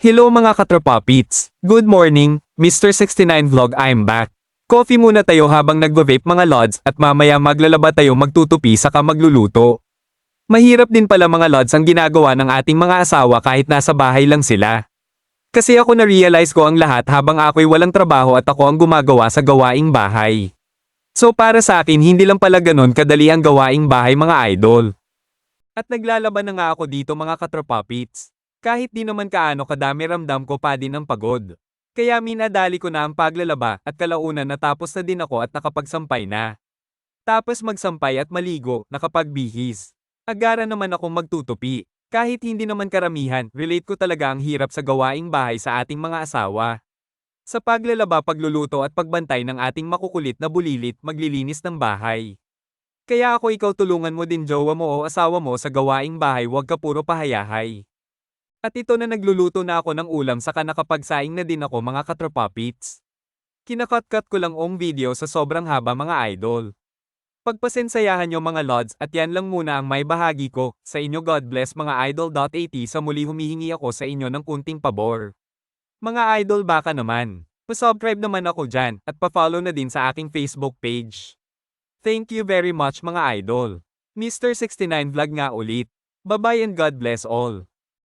Hello mga katropapits! Good morning, Mr. 69 Vlog, I'm back. Coffee muna tayo habang nagva-vape mga lods at mamaya maglalaba tayo magtutupi saka magluluto. Mahirap din pala mga lods ang ginagawa ng ating mga asawa kahit nasa bahay lang sila. Kasi ako na-realize ko ang lahat habang ako'y walang trabaho at ako ang gumagawa sa gawaing bahay. So para sa akin hindi lang pala ganon kadali ang gawaing bahay mga idol. At naglalaban na nga ako dito mga katropapits. Kahit di naman kaano kadami ramdam ko pa din ang pagod. Kaya minadali ko na ang paglalaba at kalaunan natapos na din ako at nakapagsampay na. Tapos magsampay at maligo, nakapagbihis. Agara naman akong magtutupi. Kahit hindi naman karamihan, relate ko talaga ang hirap sa gawaing bahay sa ating mga asawa. Sa paglalaba, pagluluto at pagbantay ng ating makukulit na bulilit, maglilinis ng bahay. Kaya ako ikaw tulungan mo din jowa mo o asawa mo sa gawaing bahay, huwag ka puro pahayahay. At ito na nagluluto na ako ng ulam saka nakapagsaing na din ako mga katropapits. Kinakatkat ko lang ang video sa sobrang haba mga idol. Pagpasensayahan nyo mga lods at yan lang muna ang may bahagi ko sa inyo. God bless mga idol.at. Sa muli humihingi ako sa inyo ng kunting pabor. Mga idol baka naman, pa-subscribe naman ako dyan at pa-follow na din sa aking Facebook page. Thank you very much mga idol. Mr. 69 Vlog nga ulit. Bye bye and God bless all.